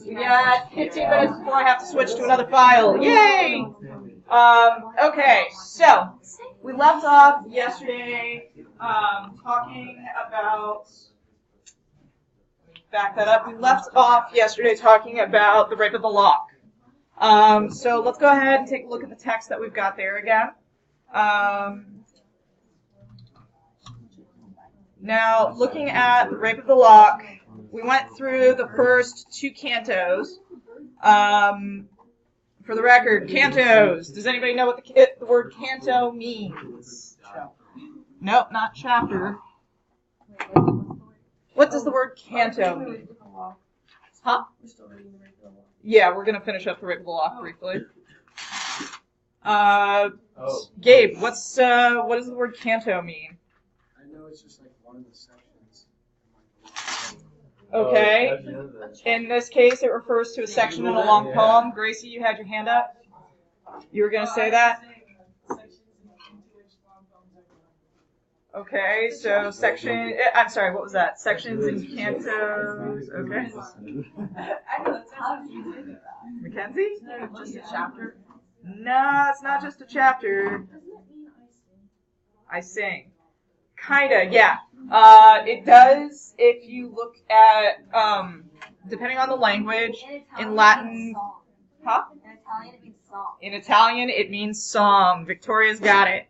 We got 15 minutes before I have to switch to another file. Yay! Okay, so we left off yesterday talking about. Back that up. We left off yesterday talking about the rape of the lock. So let's go ahead and take a look at the text that we've got there again. Now, looking at the rape of the lock, we went through the first two cantos. For the record, cantos. Does anybody know what the word canto means? Nope, not chapter. What does the word canto mean? Huh? Yeah, we're going to finish up the rape of the lock briefly. Gabe, what does the word canto mean? I know it's just like one of the sections. Okay. In this case, it refers to a section in a long poem. Gracie, you had your hand up. You were going to say that? Okay, so section, I'm sorry, what was that? Sections and cantos, okay. Mackenzie? Isn't it just a chapter? No, it's not just a chapter. I sing. Kinda, yeah. It does if you look at, depending on the language, in Latin, huh? In Italian, it means song. In Italian, it means song. Victoria's got it.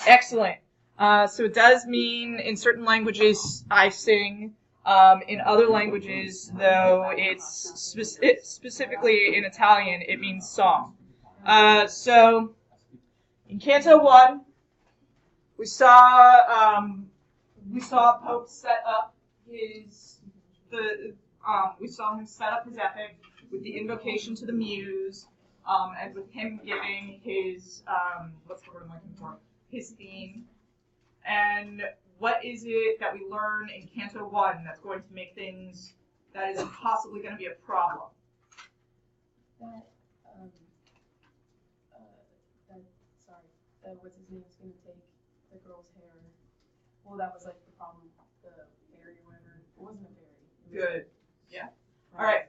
Excellent. So it does mean, in certain languages, I sing. In other languages, though, it's specifically in Italian, it means song. So, in Canto 1, we saw Pope set up we saw him set up his epic with the invocation to the muse, and with him giving his, what's the word I'm looking for? His theme. And what is it that we learn in Canto 1 that's going to make things that is possibly going to be a problem? That what's his name is going to take the girl's hair. Well, that was like the problem, the fairy or whatever. It wasn't a fairy. Good. Yeah. All right.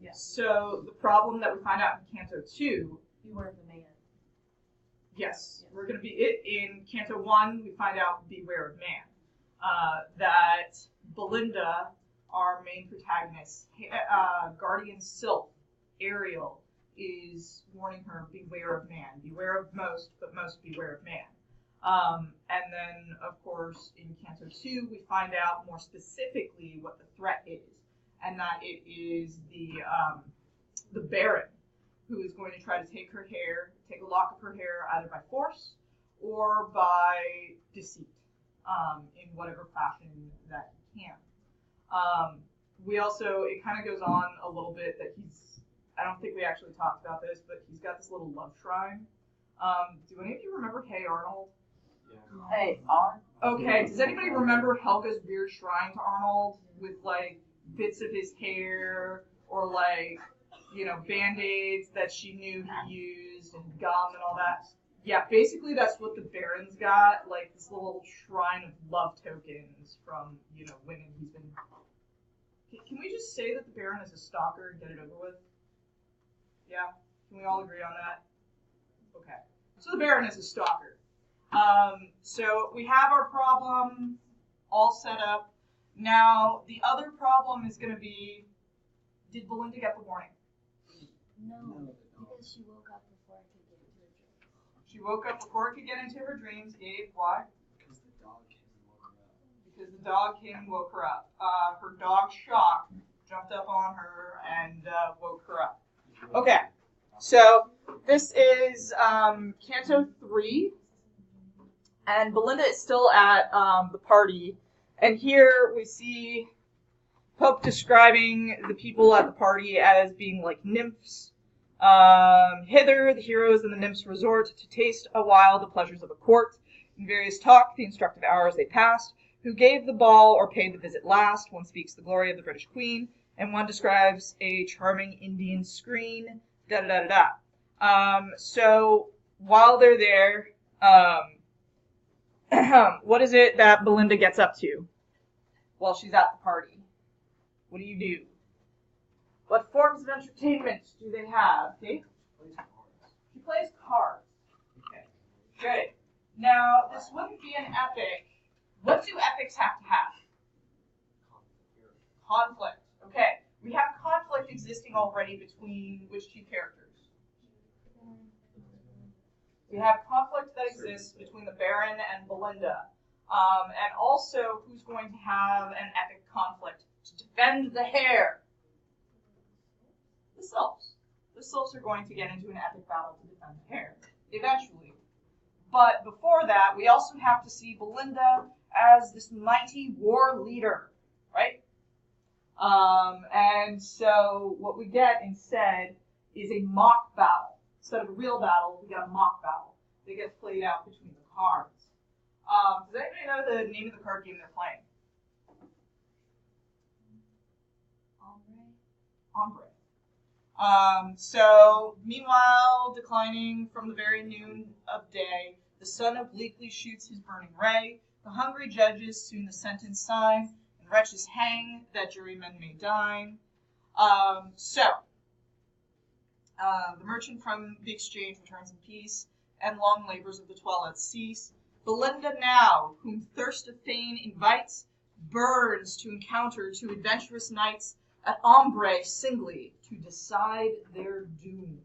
Yeah. So the problem that we find out in Canto 2. Beware of the man. Yes, we're going to be in Canto 1. We find out beware of man. That Belinda, our main protagonist, guardian Sylph, Ariel, is warning her, beware of man. Beware of most, but most beware of man. And then, of course, in Canto 2, we find out more specifically what the threat is, and that it is the Baron, who is going to try to take a lock of her hair either by force or by deceit, in whatever fashion that he can. We also, it kind of goes on a little bit that I don't think we actually talked about this, but he's got this little love shrine. Do any of you remember Hey Arnold? Yeah. Hey, Arnold. Okay, does anybody remember Helga's weird shrine to Arnold with like bits of his hair or like, Band-Aids that she knew he used and gum and all that? Yeah, basically that's what the Baron's got, like this little shrine of love tokens from, women he's been... Can we just say that the Baron is a stalker and get it over with? Yeah? Can we all agree on that? Okay. So the Baron is a stalker. So we have our problem all set up. Now, the other problem is going to be, did Belinda get the warning? No, because she woke up before it could get into her dreams. She woke up before it could get into her dreams. Gabe, why? Because the dog came and woke her up. Because the dog came and woke her up. Her dog, Shock, jumped up on her and woke her up. Okay, so this is Canto 3, and Belinda is still at the party, and here we see Pope describing the people at the party as being like nymphs. Hither, the heroes and the nymphs resort to taste a while the pleasures of a court. In various talk, the instructive hours they passed. Who gave the ball or paid the visit last? One speaks the glory of the British Queen, and one describes a charming Indian screen. So while they're there, what is it that Belinda gets up to while she's at the party? What do you do? What forms of entertainment do they have? Kate? Plays cards. She plays cards. Okay, good. Now, this wouldn't be an epic. What do epics have to have? Conflict. Okay, we have conflict existing already between which two characters? We have conflict that exists between the Baron and Belinda. And also, who's going to have an epic conflict to defend the hair? The Sylphs. The Sylphs are going to get into an epic battle to defend the hair, eventually. But before that, we also have to see Belinda as this mighty war leader, right? And so what we get instead is a mock battle. Instead of a real battle, we get a mock battle that gets played out between the cards. Does anybody know the name of the card game they're playing? Ombre. So, meanwhile, declining from the very noon of day, the sun obliquely shoots his burning ray. The hungry judges soon the sentence sign, and wretches hang that jurymen may dine. The merchant from the exchange returns in peace, and long labors of the toilet cease. Belinda now, whom thirst of fame invites, burns to encounter two adventurous knights at Ombre singly to decide their doom.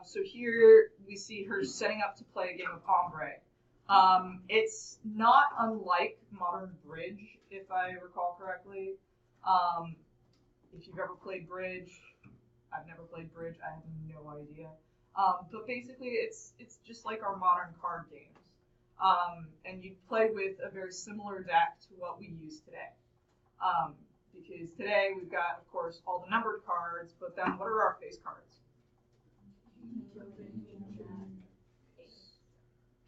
So here we see her setting up to play a game of Ombre. It's not unlike modern bridge, if I recall correctly. If you've ever played bridge, I've never played bridge, I have no idea. But basically, it's just like our modern card games. And you play with a very similar deck to what we use today. Because today we've got, of course, all the numbered cards, but then what are our face cards?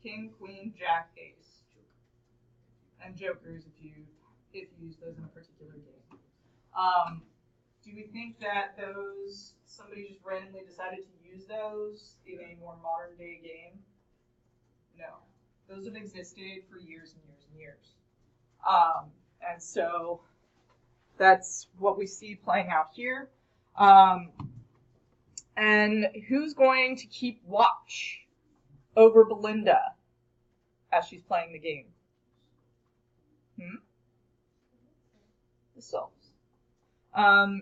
King, Queen, Jack, Ace. And Jokers if you use those in a particular game. Do we think that somebody just randomly decided to use those in a more modern day game? No. Those have existed for years and years and years. And so that's what we see playing out here. And who's going to keep watch over Belinda as she's playing the game? The Sylphs.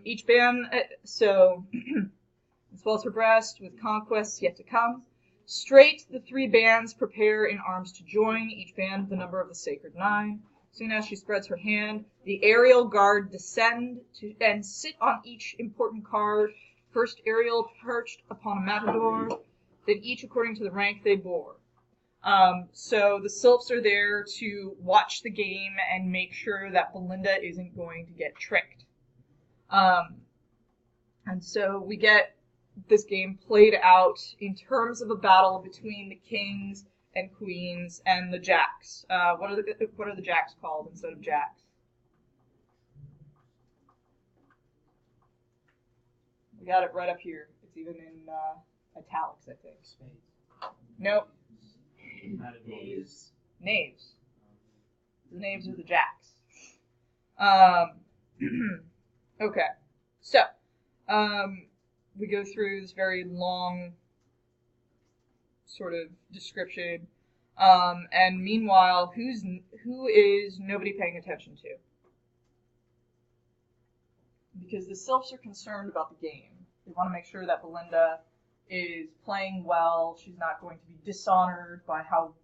Each band, swells her breast with conquests yet to come. Straight the three bands prepare in arms to join, each band the number of the sacred nine. Soon as she spreads her hand, the aerial guard descend and sit on each important card. First Ariel perched upon a matador, then each according to the rank they bore. So the Sylphs are there to watch the game and make sure that Belinda isn't going to get tricked. And so we get this game played out in terms of a battle between the kings and queens and the jacks. What are the jacks called instead of jacks? We got it right up here. It's even in italics, I think. Spades. Nope. Knaves. Knaves. The knaves are the jacks. Okay. So, we go through this very long sort of description. And meanwhile, who is nobody paying attention to? Because the Sylphs are concerned about the game. They want to make sure that Belinda is playing well. She's not going to be dishonored by how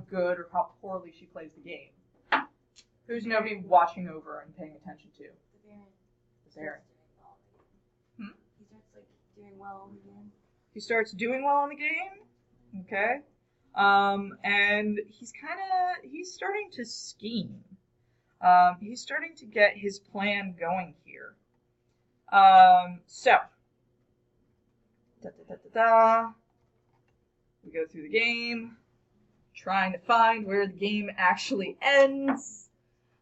good or how poorly she plays the game. Who's nobody watching over and paying attention to? The Baron. The Baron. He starts doing well in the game. He starts doing well in the game. Okay. And he's starting to scheme. He's starting to get his plan going here. We go through the game, trying to find where the game actually ends.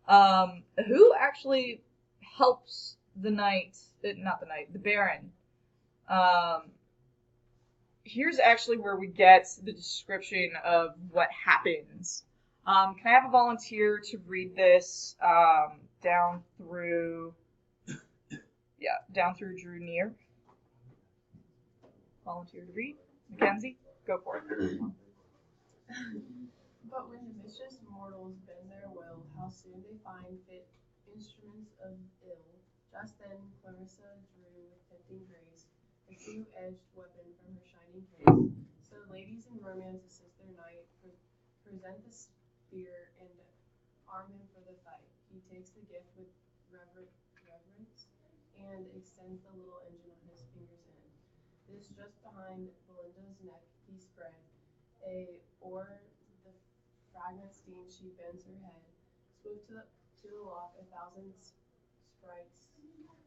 Who actually helps the Baron? Here's actually where we get the description of what happens. Can I have a volunteer to read this down through down through drew near. Volunteer to read. Mackenzie, go for it. But when the mischievous mortals bend their will, how soon they find fit instruments of ill. Just then Clarissa drew with tempting grace a two-edged weapon from her shining case. So ladies in romance assist their knight, present the spear and arm him for the fight. He takes the gift with reverence and extends the little engine on his finger's end. This just behind Belinda's neck he spread, o'er the fragment steam she bends her head, swift to the lock 1,000 sprites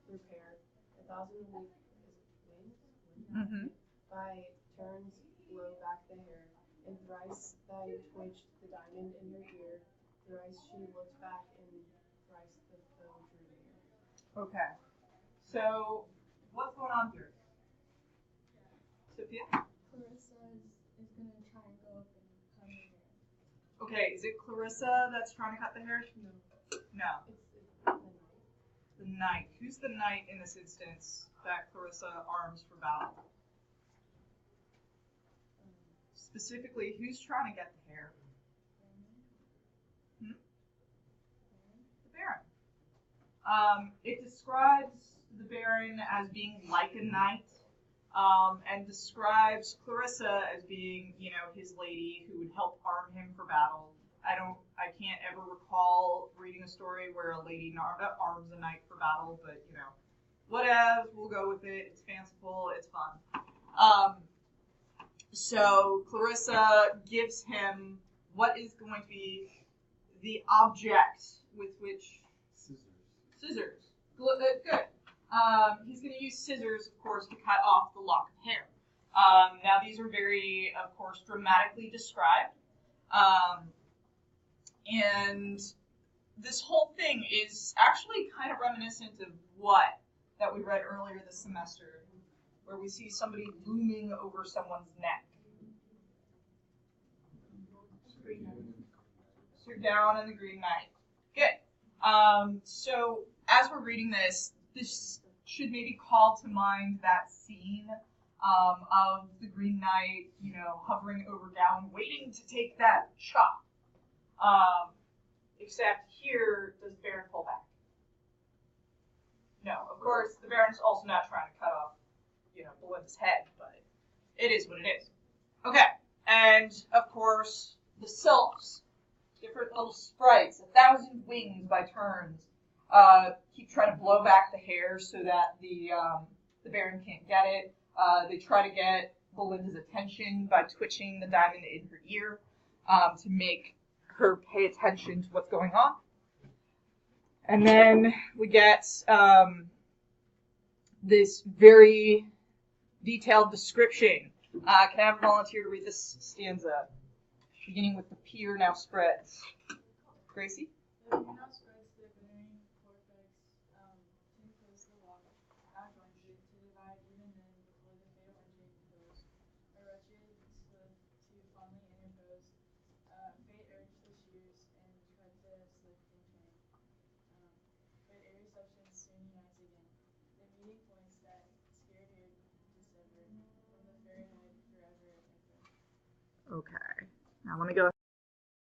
repair, 1,000 wings by turns blow back the hair, and thrice thy twitched the diamond in her ear, thrice she looked back, and thrice the foe drew near. Okay. So, what's going on here? Sophia? Clarissa is gonna try and go up and cut her hair. Okay, is it Clarissa that's trying to cut the hair? No. It's the knight. The knight. Who's the knight in this instance that Clarissa arms for battle? Specifically, who's trying to get the hair? The Baron. It describes the Baron as being like a knight, and describes Clarissa as being, his lady who would help arm him for battle. I can't ever recall reading a story where a lady arms a knight for battle, but whatever, we'll go with it. It's fanciful, it's fun. So Clarissa gives him what is going to be the object with which scissors. Good. He's going to use scissors, of course, to cut off the lock of hair. Now, these are very, of course, dramatically described. And this whole thing is actually kind of reminiscent of what that we read earlier this semester, where we see somebody looming over someone's neck. So you're down in the Green Knight. Good. So as we're reading this should maybe call to mind that scene of the Green Knight, hovering over down, waiting to take that chop. Except here, does Baron pull back? No, of course, the Baron's also not trying to cut off, Belinda's head, but it is what it is. Okay, and of course, the sylphs, different little sprites, 1,000 wings by turns, keep trying to blow back the hair so that the Baron can't get it. They try to get Belinda's attention by twitching the diamond in her ear to make her pay attention to what's going on. And then we get this very detailed description. Can I have a volunteer to read this stanza, beginning with the pier now spreads? Gracie? The pier now spreads the glittering vortex, to enclose the water, now joins it, to divide even then before the fatal engine goes. A wretched slip to fondly interpose, fate urged the shears, and tried to slip in train. But ere reception soon unites again, the meeting points that scared her dissever, from the fair head forever and ever. Okay. Now let me go